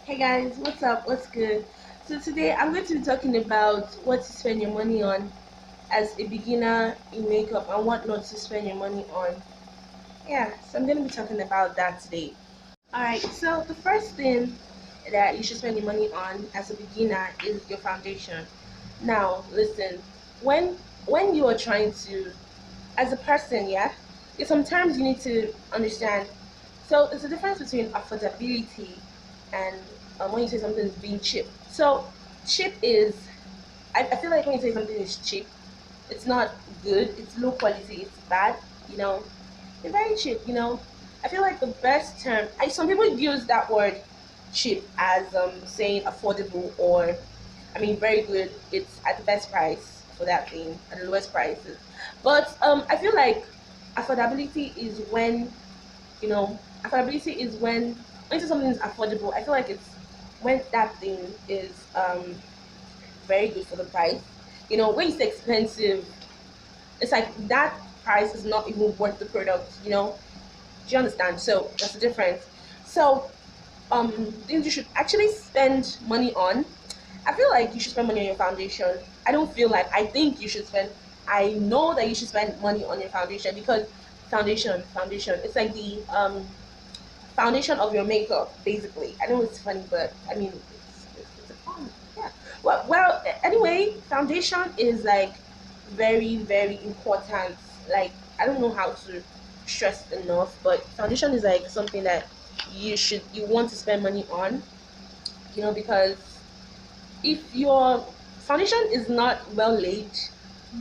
Hey guys, what's up? What's good? So today I'm going to be talking about what to spend your money on as a beginner in makeup and what not to spend your money on. Yeah, so I'm going to be talking about that today. Alright, so the first thing that you should spend your money on as a beginner is your foundation. Now, listen, when when you are trying to, as a person, yeah, sometimes you need to understand. So there's a difference between affordability and when you say something is being cheap. So cheap is, I feel like when you say something is cheap, it's not good, it's low quality, it's bad, you know, it's very cheap, you know. I feel like the best term, some people use that word cheap as saying affordable or, I mean, very good, it's at the best price for that thing, at the lowest prices. But I feel like affordability is when, you know, affordability is when something is affordable. I feel like it's when that thing is very good for the price. You know, when it's expensive, it's like that price is not even worth the product. You know, do you understand? So that's the difference. So things you should actually spend money on. I feel like you should spend money on your foundation. I don't feel like, I think you should spend. I know that you should spend money on your foundation because foundation. It's like the foundation of your makeup, basically. I know it's funny, but I mean, it's a fun, yeah. Anyway, foundation is like very, very important. Like, I don't know how to stress it enough, but foundation is like something that you want to spend money on, you know, because if your foundation is not well laid,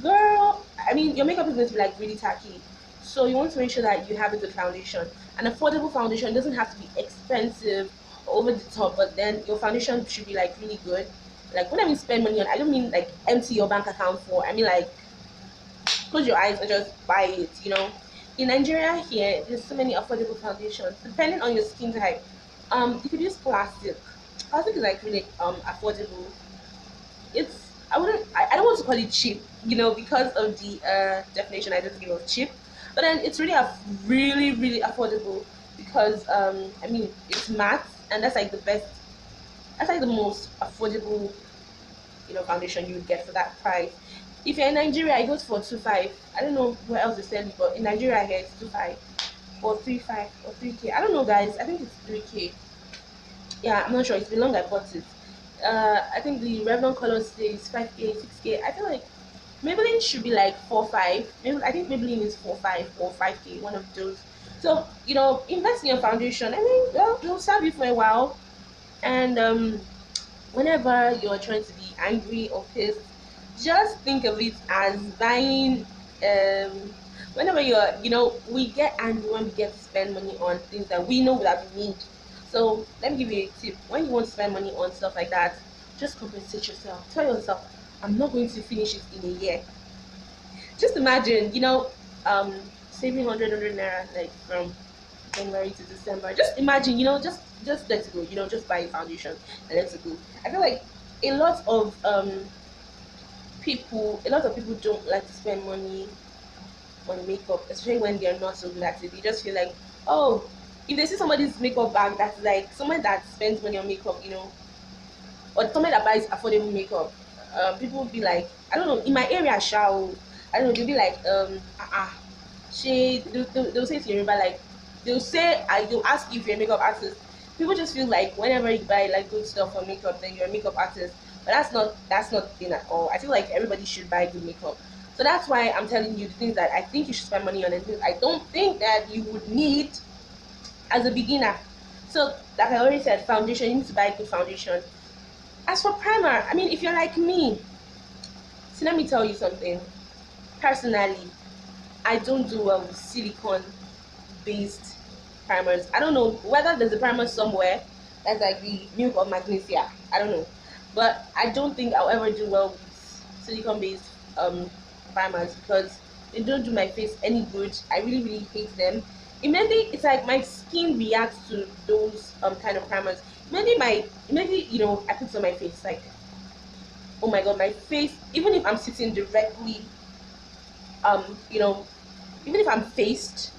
girl, I mean, your makeup is going to be like really tacky. So you want to make sure that you have a good foundation. An affordable foundation doesn't have to be expensive or over the top, but then your foundation should be like really good. Like when I mean spend money on, I don't mean like empty your bank account for. I mean like close your eyes and just buy it. You know, in Nigeria here, there's so many affordable foundations depending on your skin type. You could use plastic. Plastic is like really affordable. It's, I don't want to call it cheap, you know, because of the definition I just gave of cheap, but then it's really really really affordable because I mean it's matte and that's like the best, that's like the most affordable, you know, foundation you would get for that price. If you're in Nigeria, it goes for 2.5. I don't know where else they sell it, but in Nigeria here it's 2.5 or 3.5 or 3K. I don't know, guys. I think it's 3K. Yeah, I'm not sure. It's been long I bought it. I think the Revlon color stays 5K, 6K. I feel like Maybelline should be like 4.5. Maybe I think Maybelline is 4.5 or 5K, one of those. So you know, invest in your foundation. I mean, well, it'll serve you for a while. And whenever you're trying to be angry or pissed, just think of it as buying. Um, whenever you're, you know, we get angry when we get to spend money on things that we know that we need. So let me give you a tip. When you want to spend money on stuff like that, just compensate yourself. Tell yourself, I'm not going to finish it in a year. Just imagine, you know, um, saving 100 naira like from January to December. Just imagine, you know, just let it go. You know, just buy a foundation and let it go. I feel like a lot of a lot of people don't like to spend money on makeup, especially when they're not so good at it. They just feel like, oh, if they see somebody's makeup bag that's like someone that spends money on makeup, you know, or someone that buys affordable makeup, people will be like, I don't know, in my area, shall I don't know, they'll be like, they'll say to Yoruba, like, they'll ask you if you're a makeup artist. People just feel like whenever you buy like good stuff for makeup, then you're a makeup artist. But that's not the thing at all. I feel like everybody should buy good makeup. So that's why I'm telling you the things that I think you should spend money on and things I don't think that you would need as a beginner. So like I already said, foundation, you need to buy a good foundation. As for primer, I mean, if you're like me, so let me tell you something. Personally, I don't do well with silicone based primers. I don't know whether there's a primer somewhere that's like the milk of magnesia. I don't know. But I don't think I'll ever do well with silicone based primers because they don't do my face any good. I really, really hate them. Immediately, it's like my skin reacts to those kind of primers. Maybe you know, I put it on my face like, oh my god, my face, even if I'm sitting directly, you know, even if I'm faced,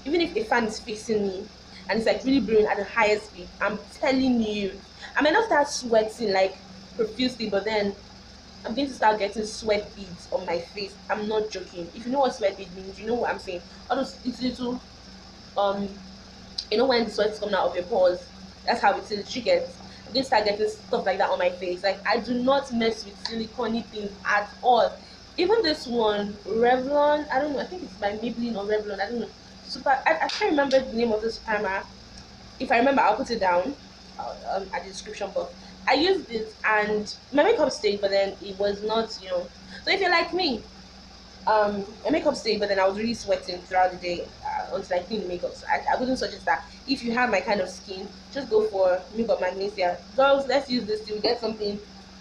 even if a fan is facing me, and it's like really blowing at the highest speed, I'm telling you, I might not start sweating like profusely, but then I'm going to start getting sweat beads on my face. I'm not joking. If you know what sweat bead means, you know what I'm saying. All those it's little um when the sweat is coming out of your pores, that's how it is. You get I'm going to start getting stuff like that on my face. Like I do not mess with silicone things at all. Even this one, Revlon, I don't know, I think it's by Maybelline or Revlon, I don't know. Super I can't remember the name of this primer. If I remember, I'll put it down at the description box. I used it and my makeup stayed, but then it was not, So if you're like me, my makeup stayed, but then I was really sweating throughout the day until I cleaned the makeup. So I wouldn't suggest that. If you have my kind of skin, just go for makeup magnesia. Girls, let's use this to get something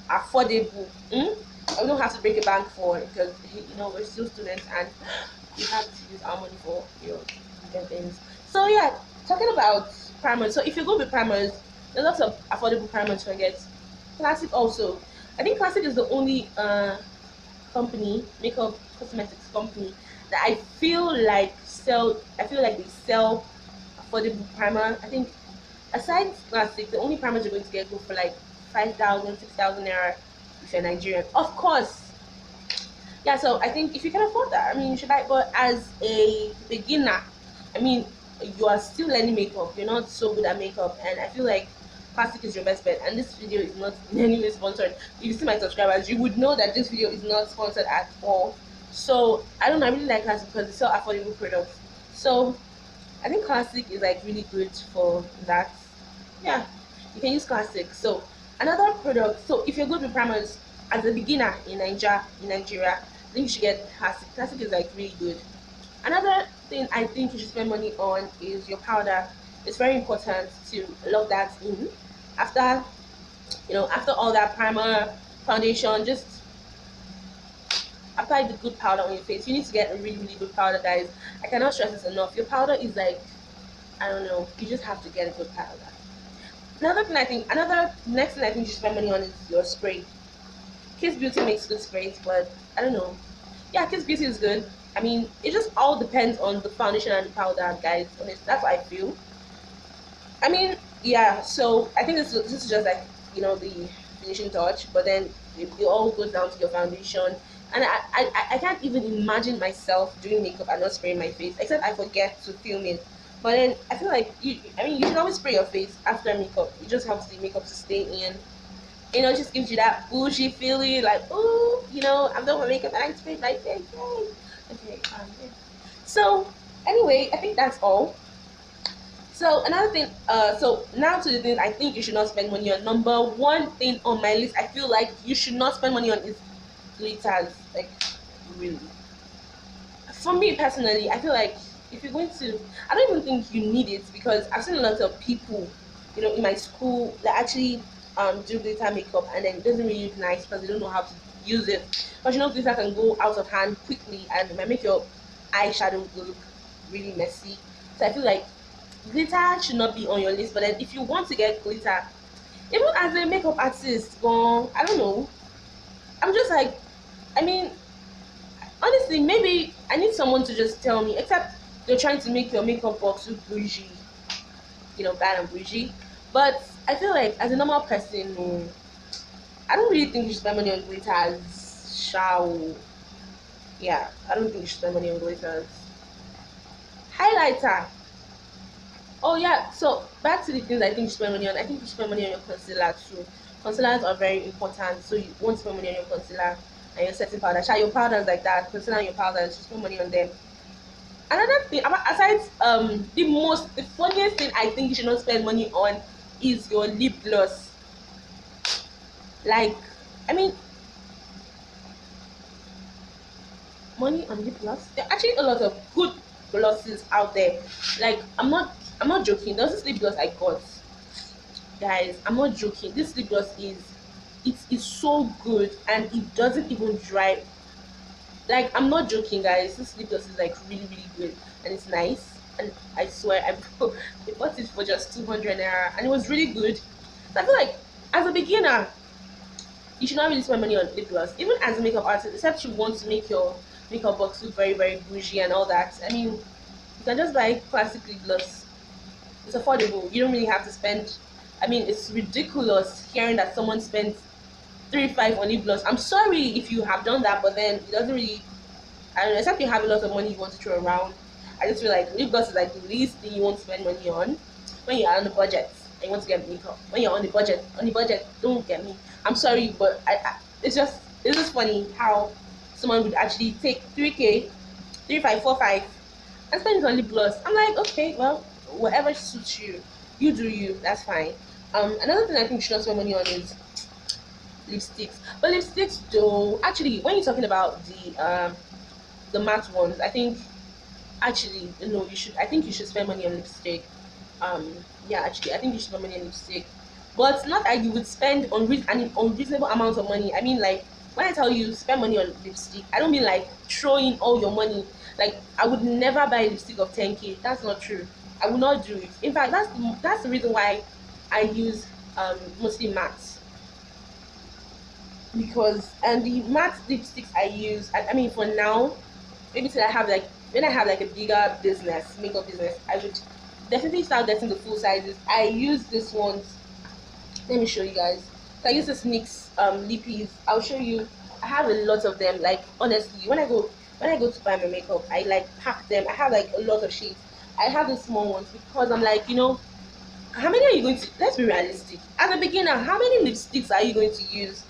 affordable. I don't have to break a bank for it because we're still students and we have to use our money for things. So yeah, talking about primers. So if you go with primers, there's lots of affordable primers you can get. Classic also. I think Classic is the only makeup cosmetics company that I feel like they sell affordable primer. I think aside Classic, the only primers you're going to get go for like 5,000, 6,000 naira if you're Nigerian. Of course. Yeah, so I think if you can afford that, I mean you should buy, but as a beginner, I mean you are still learning makeup, you're not so good at makeup, and I feel like Classic is your best bet. And this video is not in any way sponsored. If you see my subscribers, you would know that this video is not sponsored at all. So I don't know, I really like Classic because they sell affordable products. So I think Classic is like really good for that. Yeah, you can use Classic. So another product, so if you're good with primers as a beginner in Nigeria, I think you should get Classic. Classic is like really good. Another thing I think you should spend money on is your powder. It's very important to lock that in. After all that primer, foundation, just apply the good powder on your face. You need to get a really, really good powder, guys. I cannot stress this enough. Your powder is like, I don't know, you just have to get a good powder. Next thing I think you should spend money on is your spray. Kiss Beauty makes good sprays, but I don't know. Yeah, Kiss Beauty is good. I mean, it just all depends on the foundation and the powder, guys. Honestly, that's what I feel. I mean, yeah. So I think this is just like the finishing touch, but then it all goes down to your foundation. And I can't even imagine myself doing makeup and not spraying my face, except I forget to film it. But then I feel like you should always spray your face after makeup. It just helps the makeup to stay in. It just gives you that bougie feeling, like, ooh, I'm done with makeup and I sprayed my face. Yay. Okay. Yeah. So anyway, I think that's all. So another thing, so now to the things I think you should not spend money on. Number one thing on my list, I feel like you should not spend money on is glitters. Like, really. For me personally, I feel like if you're going to, I don't even think you need it because I've seen a lot of people, in my school that actually do glitter makeup and then it doesn't really look nice because they don't know how to use it. But glitter can go out of hand quickly and it might make your eyeshadow look really messy. So I feel like glitter should not be on your list. But then if you want to get glitter, even as a makeup artist, I don't know. I'm just like, I mean, honestly, maybe I need someone to just tell me, except they're trying to make your makeup box look bougie, bad and bougie. But I feel like as a normal person, I don't really think you should spend money on glitters. Yeah, I don't think you should spend money on glitters. Highlighter. Oh yeah, so back to the things I think you spend money on. I think you spend money on your concealer too. Concealers are very important, so you won't spend money on your concealer and your setting powder. Your powders like that, concealer and your powders, you spend money on them. Another thing, aside the funniest thing I think you should not spend money on is your lip gloss. Like, I mean, money on lip gloss. There are actually a lot of good glosses out there. Like, I'm not joking. There's this lip gloss I got, guys. I'm not joking. This lip gloss is so good and it doesn't even dry. Like, I'm not joking, guys. This lip gloss is like really, really good and it's nice. And I swear, I bought it for just 200 naira and it was really good. So I feel like as a beginner, you should not really spend money on lip gloss. Even as a makeup artist, except you want to make your makeup box look very, very bougie and all that. I mean, you can just buy classic lip gloss. It's affordable. You don't really have to spend. I mean, it's ridiculous hearing that someone spends 3 5 on lip gloss. I'm sorry if you have done that, but then it doesn't really. I don't know. Except you have a lot of money you want to throw around. I just feel like lip gloss is like the least thing you want to spend money on when you're on the budget and you want to get makeup. When you're on the budget, don't get me. I'm sorry, but it's just funny how someone would actually take 3K, 3 5 4 5, and spend it on lip gloss. I'm like, okay, well, whatever suits you, you do you. That's fine. Another thing I think you should not spend money on is lipsticks. But lipsticks, though, actually, when you're talking about the matte ones, I think actually no, you should. I think you should spend money on lipstick. Yeah, actually, I think you should spend money on lipstick, but not that you would spend an unreasonable amount of money. I mean, like when I tell you spend money on lipstick, I don't mean like throwing all your money. Like I would never buy a lipstick of 10K. That's not true. I will not do it. In fact, that's the reason why I use mostly matte, because and the matte lipsticks I use. I mean, for now, maybe till I have like when I have like a bigger business, makeup business, I would definitely start getting the full sizes. I use this ones. Let me show you guys. So I use this NYX lippies. I'll show you. I have a lot of them. Like honestly, when I go to buy my makeup, I like pack them. I have like a lot of shades. I have the small ones because I'm like, how many are you going to? Let's be realistic. As a beginner, how many lipsticks are you going to use?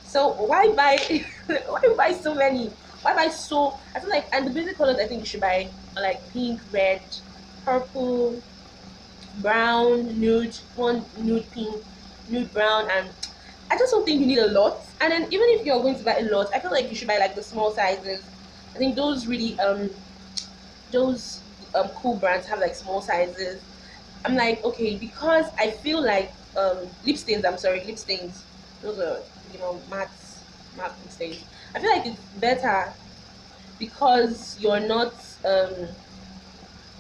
So why buy why buy so many? Why buy so? I feel like, and the basic colors I think you should buy are like pink, red, purple, brown, nude, one nude pink, nude brown, and I just don't think you need a lot. And then even if you're going to buy a lot, I feel like you should buy like the small sizes. I think those really those cool brands have like small sizes. I'm like, okay, because I feel like lip stains, I'm sorry, lip stains. Those are, matte lip stains. I feel like it's better because you're not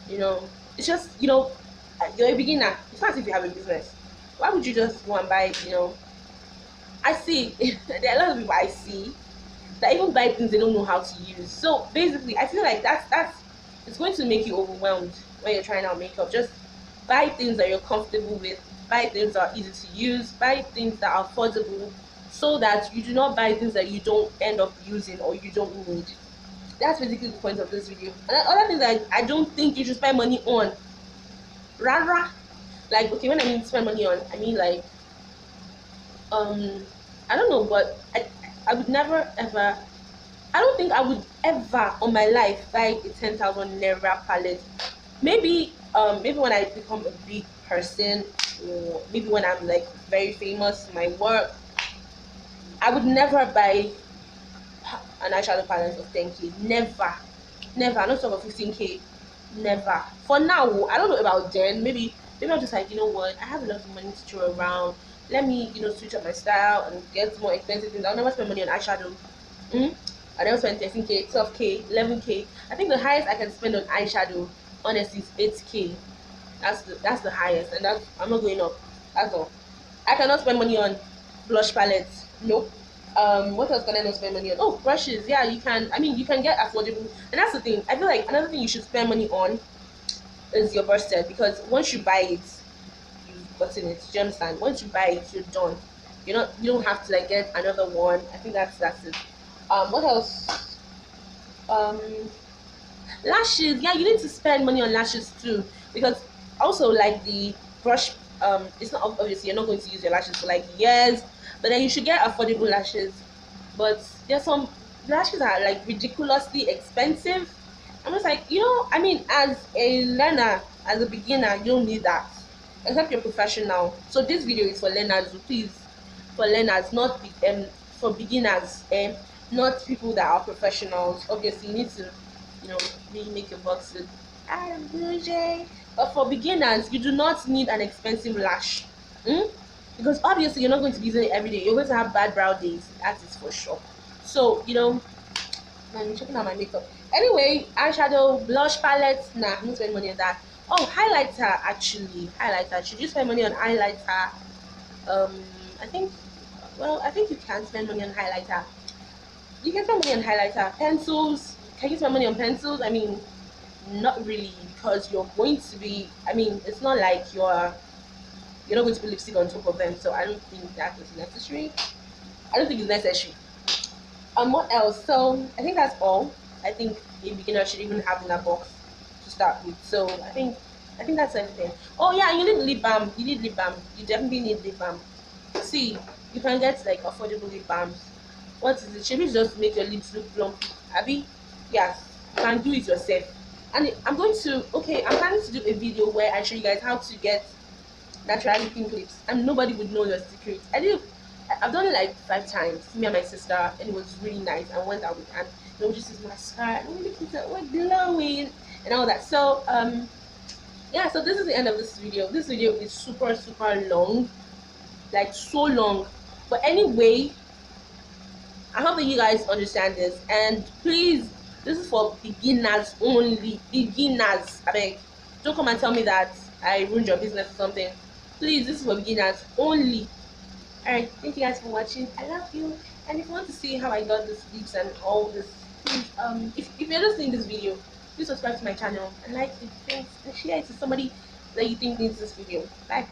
you know, it's just, you're a beginner. It's not as if you have a business. Why would you just go and buy, I see there are a lot of people I see that even buy things they don't know how to use. So basically I feel like that's it's going to make you overwhelmed when you're trying out makeup. Just buy things that you're comfortable with, buy things that are easy to use, buy things that are affordable, so that you do not buy things that you don't end up using or you don't need. That's basically the point of this video. And other things that I don't think you should spend money on. Rara. Like, okay, when I mean spend money on, I mean like I don't know, but I would never ever, I don't think I would ever on my life buy a 10,000 naira palette. Maybe when I become a big person, or maybe when I'm like very famous in my work, I would never buy an eyeshadow palette of 10K. Never. Never. I'm not talking about 15K. Never. For now, I don't know about then. Maybe I'm just like, you know what, I have a lot of money to throw around. Let me, switch up my style and get more expensive things. I'll never spend money on eyeshadow. I never spend 13K, 12K, 11K. I think the highest I can spend on eyeshadow, honestly, is 8K. That's the highest, and I'm not going up. That's all. I cannot spend money on blush palettes. Nope. What else can I not spend money on? Oh, brushes. Yeah, you can. I mean, you can get affordable, and that's the thing. I feel like another thing you should spend money on is your brush set, because once you buy it, you've gotten it. Do you understand? Once you buy it, you're done. You don't have to like get another one. I think that's it. What else? Um, Lashes. Yeah, you need to spend money on lashes too, because also like the brush. It's not obviously you're not going to use your lashes for like years, but then you should get affordable lashes. But there's some lashes that are like ridiculously expensive. I'm just like, I mean, as a learner, as a beginner, you don't need that. Except you're professional. So this video is for learners, so please, for learners, not for beginners, not people that are professionals. Obviously, you need to, really make your bucks with bougie. But for beginners, you do not need an expensive lash. Because obviously you're not going to be using it every day. You're going to have bad brow days. That is for sure. So, I'm checking out my makeup. Anyway, eyeshadow, blush palettes. Nah, I'm not spending money on that. Oh, highlighter, actually. Highlighter. Should you spend money on highlighter? I think, I think you can spend money on highlighter. You can spend money on highlighter. Pencils. Can you spend money on pencils? I mean, Not really, because you're going to be, I mean, it's not like you're not going to put lipstick on top of them, so I don't think that is necessary. I don't think it's necessary. What else? So I think that's all. I think a beginner should even have in that box to start with. So I think that's everything. Oh yeah, you need lip balm. You need lip balm. You definitely need lip balm. See, you can get like affordable lip balms. What is it? Should just make your lips look plump? Abby? Yes, you can do it yourself. And I'm going to, okay, I'm planning to do a video where I show you guys how to get natural pink lips, and nobody would know your secret. I've done it like 5 times, me and my sister, and it was really nice. I went out with, and they would just use mascara, and we look at it, we're glowing and all that. So yeah, so this is the end of this video. This video is super super long, like so long, but anyway, I hope that you guys understand this, and please, this is for beginners only. Beginners, I beg. Don't come and tell me that I ruined your business or something. Please, this is for beginners only. Alright, thank you guys for watching. I love you. And if you want to see how I got this lips and all this, please, if you're just seeing this video, please subscribe to my channel and like it, thanks, and share it to somebody that you think needs this video. Bye.